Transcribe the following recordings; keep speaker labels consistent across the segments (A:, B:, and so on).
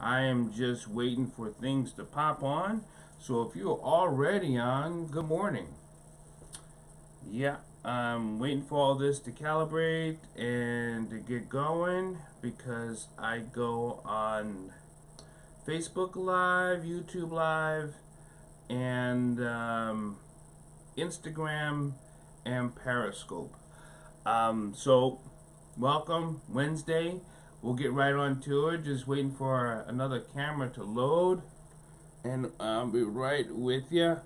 A: I am just waiting for things to pop on. So if you're already on, good morning. Yeah, I'm waiting for all this to calibrate and to get going because I go on Facebook Live, YouTube Live, and Instagram and Periscope. So welcome Wednesday. We'll get right on to it. Just waiting for another camera to load, and I'll be right with you.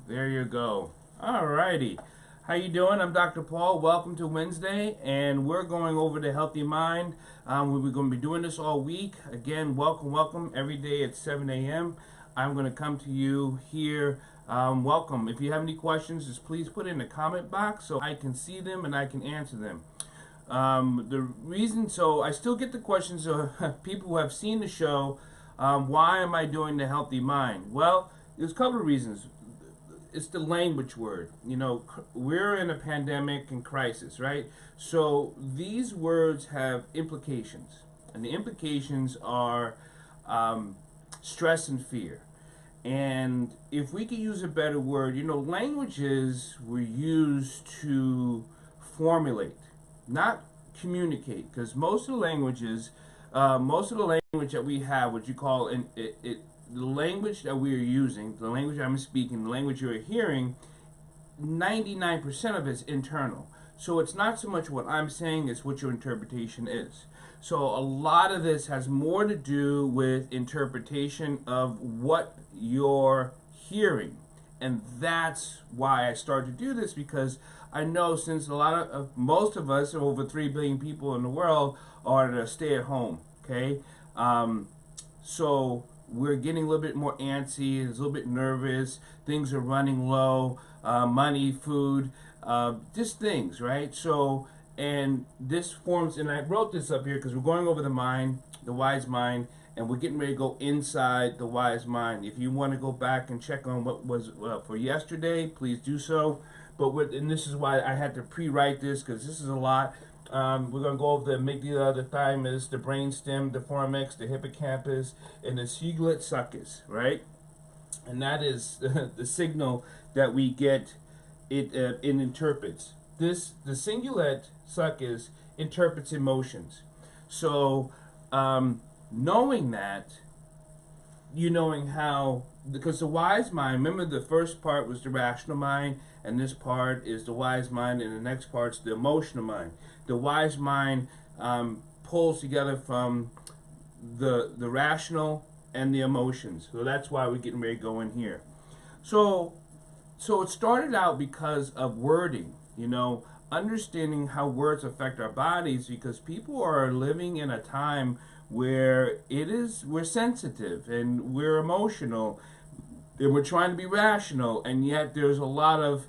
A: There you go. Alrighty. How you doing? I'm Dr. Paul. Welcome to Wednesday, and we're going over the healthy mind. We're going to be doing this all week. Again, welcome. Every day at 7 a.m. I'm going to come to you here. Welcome. If you have any questions, just please put it in the comment box so I can see them and I can answer them. The reason, so I still get the questions of people who have seen the show. Why am I doing the healthy mind? Well, there's a couple of reasons. It's the language word. You know, we're in a pandemic and crisis, right? So these words have implications, and the implications are stress and fear. And if we could use a better word, you know, languages were used to formulate, not communicate, because most of the languages, most of the language that we have, what you call the language that we are using, the language I'm speaking, the language you're hearing, 99% of it's internal. So it's not so much what I'm saying, it's what your interpretation is. So a lot of this has more to do with interpretation of what you're hearing. And that's why I started to do this, because I know since most of us, over 3 billion people in the world, are to stay at home, okay? So we're getting a little bit more antsy, it's a little bit nervous, things are running low, money, food, just things, right? So, and this forms, and I wrote this up here because we're going over the mind, the wise mind, and we're getting ready to go inside the wise mind. If you want to go back and check on what was for yesterday, please do so. And this is why I had to pre-write this, because this is a lot. We're going to go over the amygdala, the thymus, the brainstem, the formex, the hippocampus, and the cingulate succus, right? And that is the signal that we get. It interprets. The cingulate succus interprets emotions. So knowing that, knowing how, because the wise mind, remember the first part was the rational mind, and this part is the wise mind, and the next part's the emotional mind. The wise mind pulls together from the rational and the emotions. So that's why we're getting ready to go in here. So it started out because of wording, understanding how words affect our bodies, because people are living in a time where we're sensitive and we're emotional and we're trying to be rational, and yet there's a lot of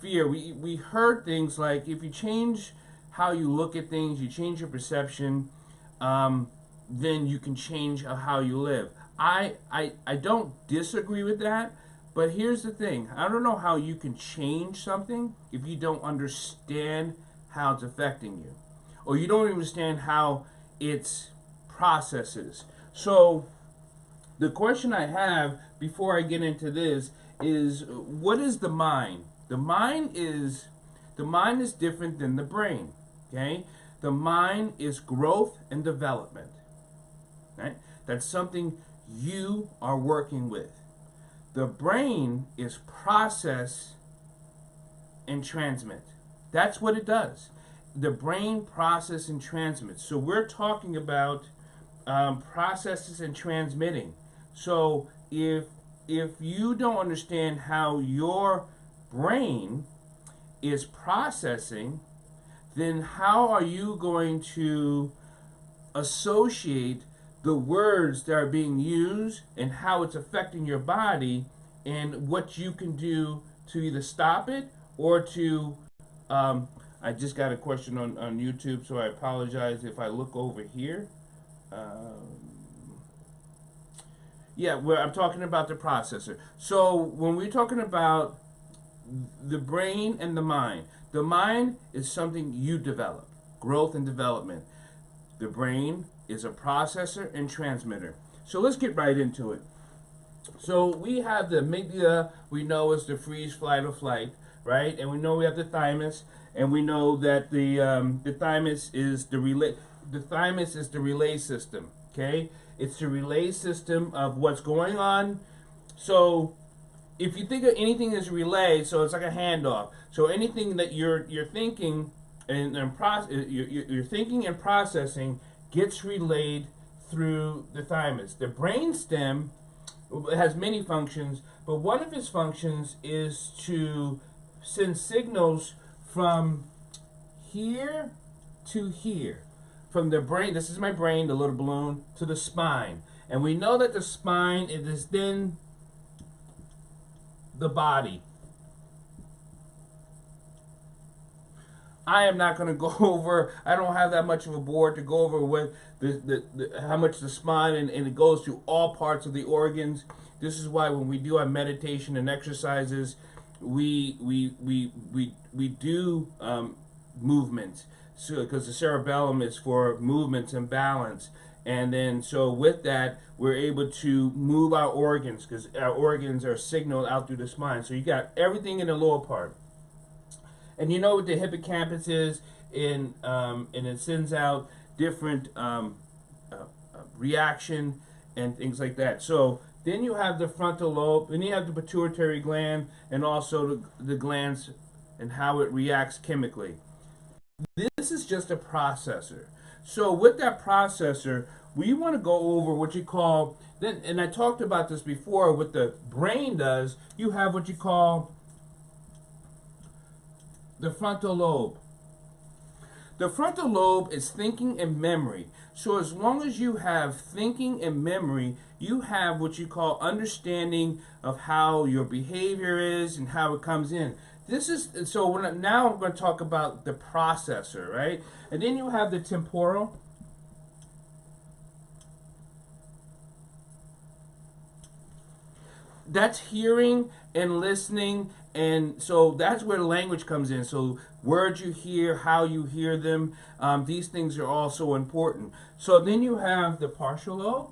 A: fear. We heard things like, if you change how you look at things, you change your perception, then you can change how you live. I don't disagree with that, but here's the thing. I don't know how you can change something if you don't understand how it's affecting you, or you don't understand how it's processes. So the question I have before I get into this is, what is the mind? The mind is different than the brain. Okay? The mind is growth and development. Right? That's something you are working with. The brain is process and transmit. That's what it does. The brain process and transmits. So we're talking about processes and transmitting. So if you don't understand how your brain is processing, then how are you going to associate the words that are being used and how it's affecting your body, and what you can do to either stop it or to I just got a question on YouTube, so I apologize if I look over here. Yeah, where I'm talking about the processor. So when we're talking about the brain and the mind is something you develop, growth and development. The brain is a processor and transmitter. So let's get right into it. So we have the amygdala, we know is the freeze, flight, or flight, right? And we know we have the thymus, and we know that the thymus is the relay. The thymus is the relay system. Okay, it's the relay system of what's going on. So if you think of anything as relay, so it's like a handoff. So anything that you're thinking and you're thinking and processing gets relayed through the thymus. The brainstem has many functions, but one of its functions is to send signals from here to here. From the brain, this is my brain, the little balloon, to the spine. And we know that the spine is then the body. I am not going to go over, I don't have that much of a board to go over with how much the spine, and it goes through all parts of the organs. This is why when we do our meditation and exercises, we do movements. So, because the cerebellum is for movements and balance. And then, so with that, we're able to move our organs, because our organs are signaled out through the spine. So you got everything in the lower part. And you know what the hippocampus is, and it sends out different reaction and things like that. So then you have the frontal lobe, then you have the pituitary gland, and also the glands and how it reacts chemically. This is just a processor. So with that processor, we want to go over what you call, then, and I talked about this before, what the brain does, you have what you call the frontal lobe. The frontal lobe is thinking and memory. So as long as you have thinking and memory, you have what you call understanding of how your behavior is and how it comes in. This is, so now I'm going to talk about the processor, right? And then you have the temporal. That's hearing and listening, and so that's where the language comes in. So words you hear, how you hear them, these things are also important. So then you have the partial lobe.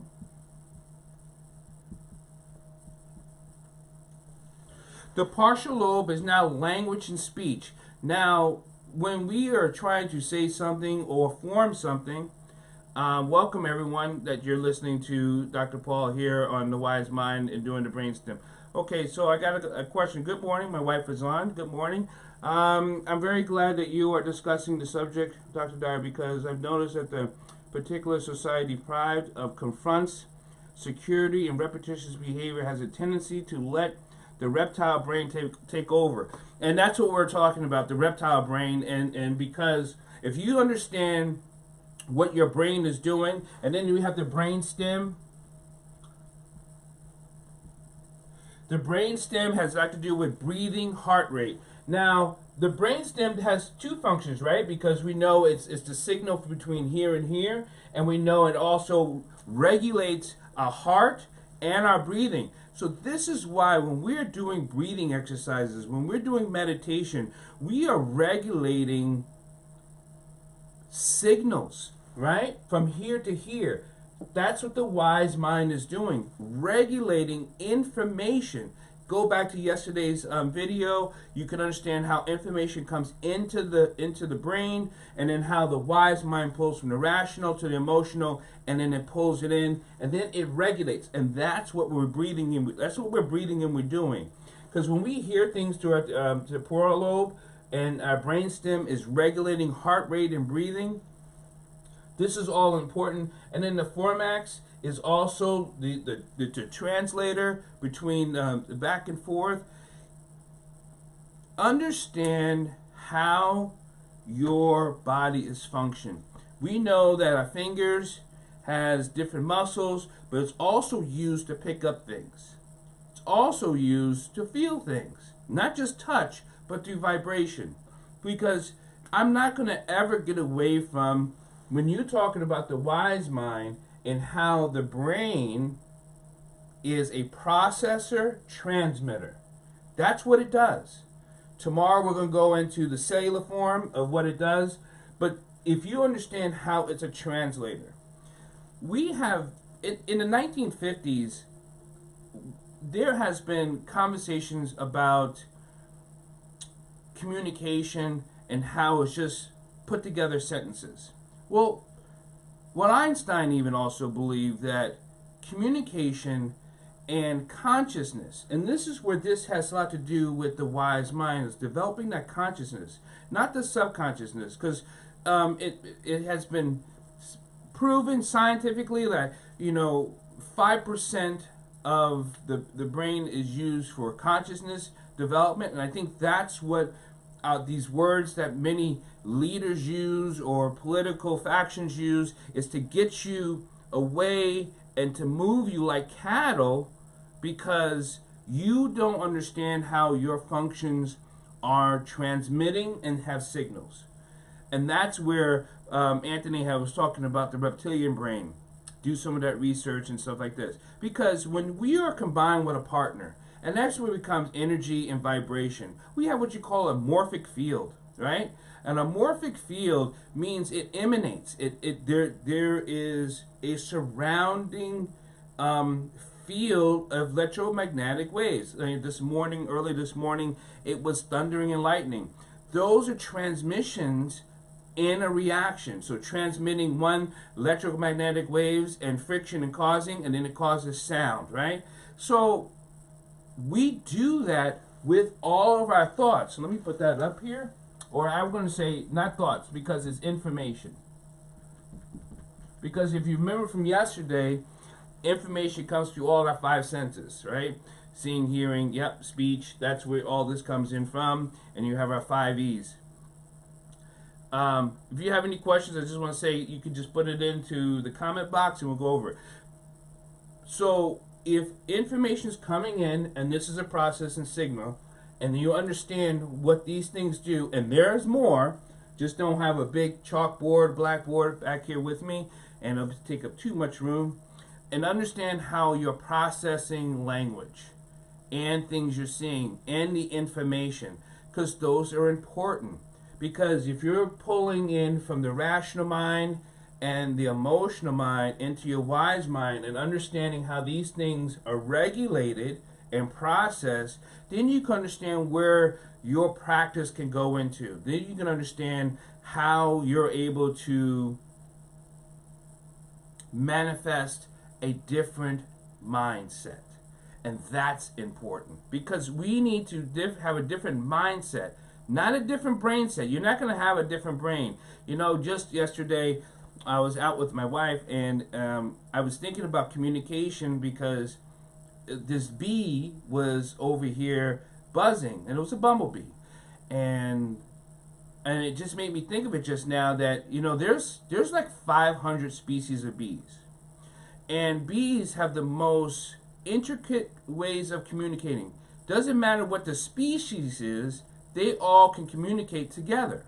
A: The partial lobe is now language and speech. Now, when we are trying to say something or form something, welcome everyone that you're listening to Dr. Paul here on The Wise Mind and doing the brainstem. Okay, so I got a question. Good morning. My wife is on. Good morning. I'm very glad that you are discussing the subject, Dr. Dyer, because I've noticed that the particular society deprived of confronts security and repetitious behavior has a tendency to let the reptile brain take over. And that's what we're talking about, the reptile brain. And because if you understand what your brain is doing, and then you have the brain stem. The brain stem has a lot to do with breathing, heart rate. Now, the brain stem has two functions, right? Because we know it's the signal between here and here, and we know it also regulates our heart and our breathing. So this is why when we're doing breathing exercises, when we're doing meditation, we are regulating signals, right? From here to here. That's what the wise mind is doing, regulating information. Go back to yesterday's video. You can understand how information comes into the brain, and then how the wise mind pulls from the rational to the emotional, and then it pulls it in, and then it regulates. And that's what we're breathing in. That's what we're breathing in. We're doing, because when we hear things through our temporal lobe, and our brainstem is regulating heart rate and breathing. This is all important. And then the formax is also the translator between the back and forth. Understand how your body is functioning. We know that our fingers has different muscles, but it's also used to pick up things. It's also used to feel things, not just touch, but through vibration. Because I'm not going to ever get away from, when you're talking about the wise mind and how the brain is a processor transmitter. That's what it does. Tomorrow we're going to go into the cellular form of what it does. But if you understand how it's a translator. we have in the 1950s, there has been conversations about communication and how it's just put together sentences. Well, what Einstein even also believed that communication and consciousness, and this is where this has a lot to do with the wise mind, is developing that consciousness, not the subconsciousness, because it has been proven scientifically that 5% of the brain is used for consciousness development, and I think that's what these words that many leaders use or political factions use is to get you away and to move you like cattle because you don't understand how your functions are transmitting and have signals. And that's where Anthony was talking about the reptilian brain. Do some of that research and stuff like this. Because when we are combined with a partner, and that's where it becomes energy and vibration, we have what you call a morphic field, right? And a morphic field means it emanates. There is a surrounding field of electromagnetic waves. Early this morning, it was thundering and lightning. Those are transmissions in a reaction. So transmitting one electromagnetic waves and friction and causing, and then it causes sound, right? So we do that with all of our thoughts. So let me put that up here. Or I'm going to say not thoughts because it's information. Because if you remember from yesterday, information comes through all our five senses, right? Seeing, hearing, speech, that's where all this comes in from. And you have our 5 E's. If you have any questions, I just want to say you can just put it into the comment box and we'll go over it. So if information is coming in, and this is a process and signal, and you understand what these things do, and there's more, just don't have a big chalkboard, blackboard back here with me, and it'll take up too much room, and understand how you're processing language and things you're seeing and the information, because those are important. Because if you're pulling in from the rational mind and the emotional mind into your wise mind and understanding how these things are regulated and processed, then you can understand where your practice can go into. Then you can understand how you're able to manifest a different mindset. And that's important because we need to have a different mindset. Not a different brain set. You're not going to have a different brain. Just yesterday, I was out with my wife, and I was thinking about communication because this bee was over here buzzing, and it was a bumblebee. And it just made me think of it just now that, there's like 500 species of bees. And bees have the most intricate ways of communicating. Doesn't matter what the species is, they all can communicate together.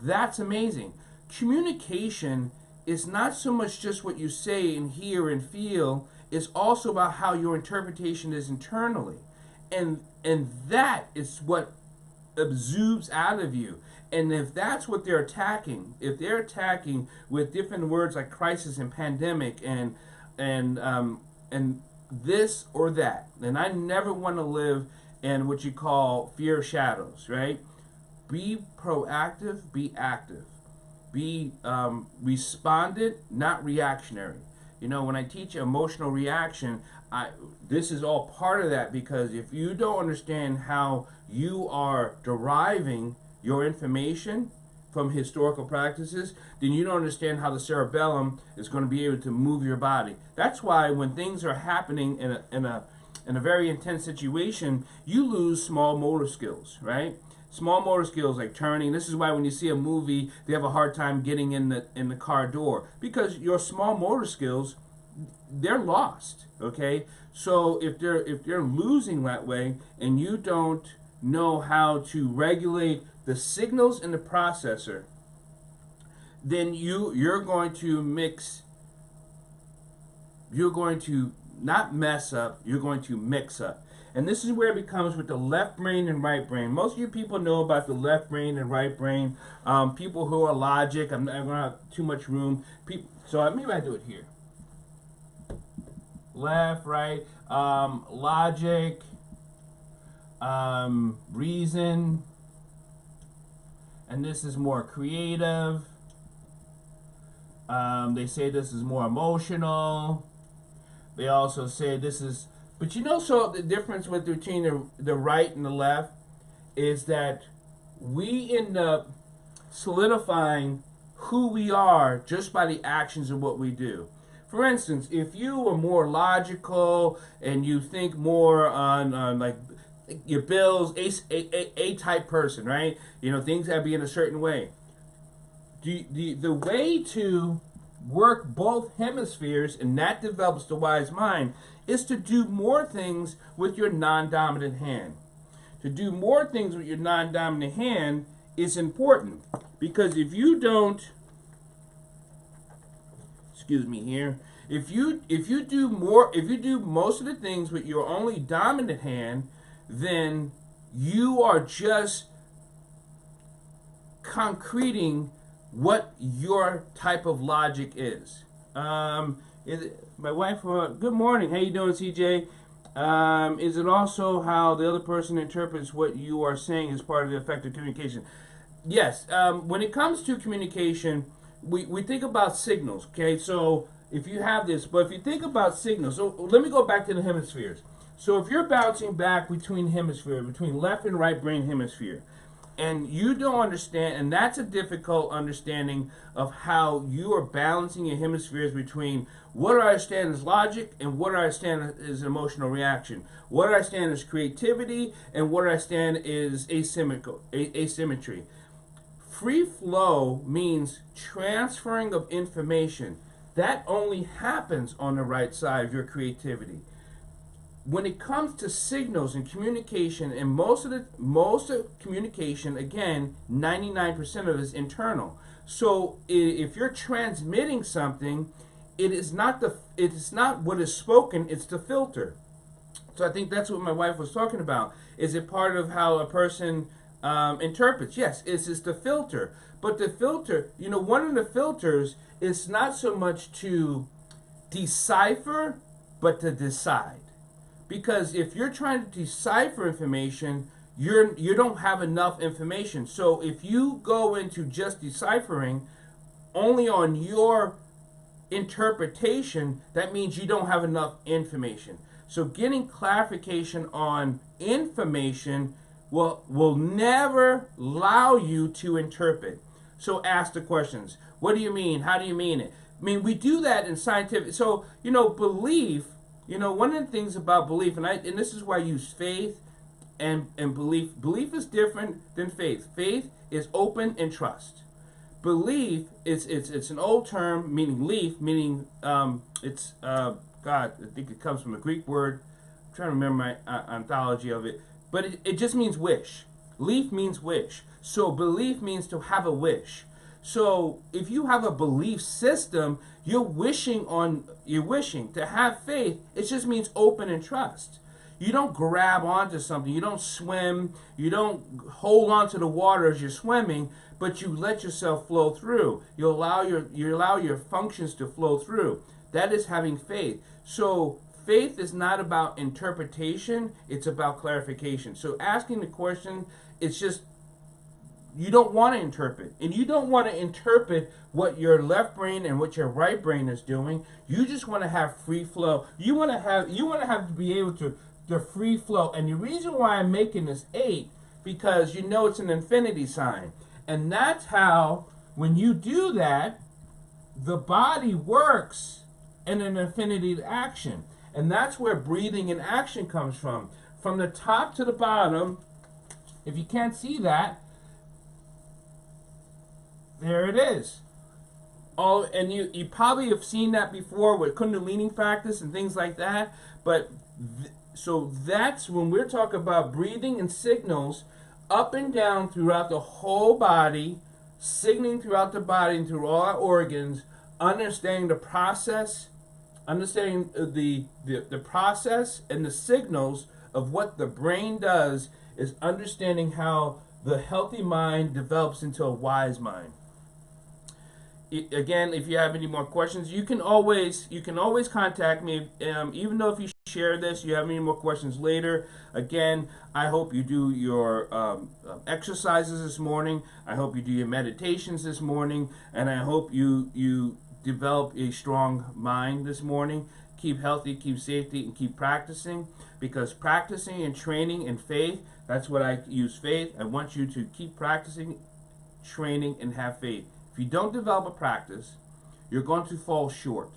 A: That's amazing. Communication is not so much just what you say and hear and feel, it's also about how your interpretation is internally. And that is what exudes out of you. And if that's what they're attacking, if they're attacking with different words like crisis and pandemic and this or that, then I never want to live and what you call fear of shadows, right? Be proactive, be active. Be respondent, not reactionary. When I teach emotional reaction, this is all part of that because if you don't understand how you are deriving your information from historical practices, then you don't understand how the cerebellum is going to be able to move your body. That's why when things are happening in a very intense situation, you lose small motor skills, right? Small motor skills like turning. This is why when you see a movie, they have a hard time getting in the car door because your small motor skills, they're lost. Okay, so if they're losing that way, and you don't know how to regulate the signals in the processor, then you're going to mix. You're going to not mess up. You're going to mix up. And this is where it becomes with the left brain and right brain. Most of you people know about the left brain and right brain. People who are logic, I'm not going to have too much room. So maybe I do it here. left, right, logic, reason, and this is more creative. They say this is more emotional. They also say this is, but you know, so the difference between the right and the left is that we end up solidifying who we are just by the actions of what we do. For instance, if you are more logical and you think more on like your bills, a type person, right? You know, things have to be in a certain way. The way to work both hemispheres, and that develops the wise mind, is to do more things with your non-dominant hand. To do more things with your non-dominant hand is important, because if you don't, excuse me here, if you do most of the things with your only dominant hand, then you are just concreting what your type of logic is. My wife, good morning, how you doing, CJ? Is it also how the other person interprets what you are saying as part of the effective communication? Yes, when it comes to communication, we think about signals, okay? So if you have this, but if you think about signals, so let me go back to the hemispheres. So if you're bouncing back between hemispheres, between left and right brain hemisphere, and you don't understand, and that's a difficult understanding of how you are balancing your hemispheres between what I understand is logic and what I understand is emotional reaction. What I understand is creativity and what I understand is asymmetry. Free flow means transferring of information. That only happens on the right side of your creativity. When it comes to signals and communication, and most of communication, again, 99% of it is internal. So if you're transmitting something, it is not what is spoken, it's the filter. So I think that's what my wife was talking about. Is it part of how a person interprets? Yes, it's the filter. But the filter, you know, one of the filters is not so much to decipher, but to decide. Because if you're trying to decipher information, you don't have enough information. So if you go into just deciphering only on your interpretation, that means you don't have enough information. So getting clarification on information will never allow you to interpret. So ask the questions. What do you mean? How do you mean it? I mean, we do that in scientific. So, you know, belief. You know, one of the things about belief, and this is why I use faith and belief. Belief is different than faith. Faith is open and trust. Belief it's an old term meaning leaf, meaning God, I think it comes from a Greek word. I'm trying to remember my ontology of it, but it just means wish. Leaf means wish. So belief means to have a wish. So if you have a belief system, you're wishing to have faith. It just means open and trust. You don't grab onto something. You don't swim. You don't hold onto the water as you're swimming, but you let yourself flow through. You allow your functions to flow through. That is having faith. So faith is not about interpretation. It's about clarification. So asking the question, it's just, you don't want to interpret, and you don't want to interpret what your left brain and what your right brain is doing. You just want to have free flow. You want to be able to free flow. And the reason why I'm making this 8, because you know it's an infinity sign, and that's how when you do that, the body works in an infinity action, and that's where breathing in action comes from the top to the bottom. If you can't see that, there it is. And you probably have seen that before with Kundalini practice and things like that. But so that's when we're talking about breathing and signals up and down throughout the whole body, signaling throughout the body and through all our organs, understanding the process, understanding the process and the signals of what the brain does, is understanding how the healthy mind develops into a wise mind. again, if you have any more questions, you can always contact me. Even though if you share this, you have any more questions later. Again, I hope you do your exercises this morning. I hope you do your meditations this morning, and I hope you develop a strong mind this morning. Keep healthy, keep safety, and keep practicing, because practicing and training and faith, that's what I use, faith. I want you to keep practicing, training, and have faith. If you don't develop a practice, you're going to fall short.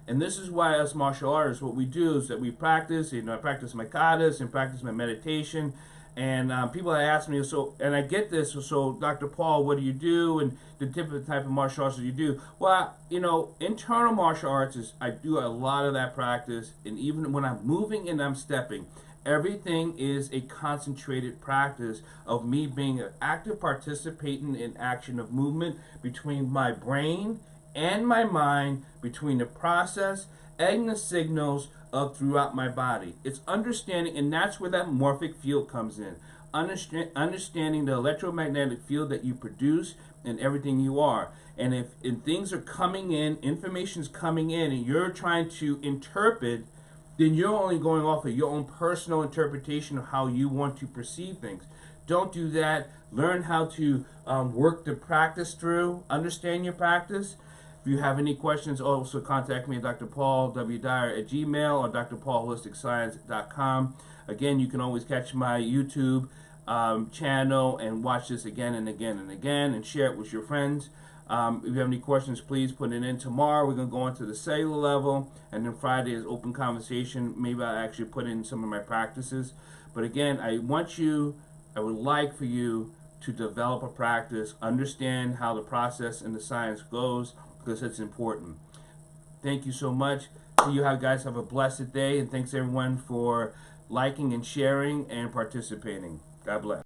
A: And this is why us martial artists, what we do is that we practice. I practice my katas and practice my meditation. And people ask me, and I get this, so Dr. Paul, what do you do? And the type of martial arts that you do? Well, internal martial arts is, I do a lot of that practice. And even when I'm moving and I'm stepping, everything is a concentrated practice of me being an active participant in action of movement between my brain and my mind, between the process and the signals of throughout my body. It's understanding, and that's where that morphic field comes in. Understanding the electromagnetic field that you produce and everything you are. And if things are coming in, information's coming in, and you're trying to interpret, then you're only going off of your own personal interpretation of how you want to perceive things. Don't do that. Learn how to work the practice through. Understand your practice. If you have any questions, also contact me at Dr. Paul W. Dyer at Gmail or drpaulholisticscience.com. Again, you can always catch my YouTube channel and watch this again and again and again, and share it with your friends. If you have any questions, please put it in. Tomorrow we're going to go into the cellular level, and then Friday is open conversation. Maybe I'll actually put in some of my practices. But again, I would like for you to develop a practice, understand how the process and the science goes, because it's important. Thank you so much. You guys have a blessed day, and thanks everyone for liking and sharing and participating. God bless.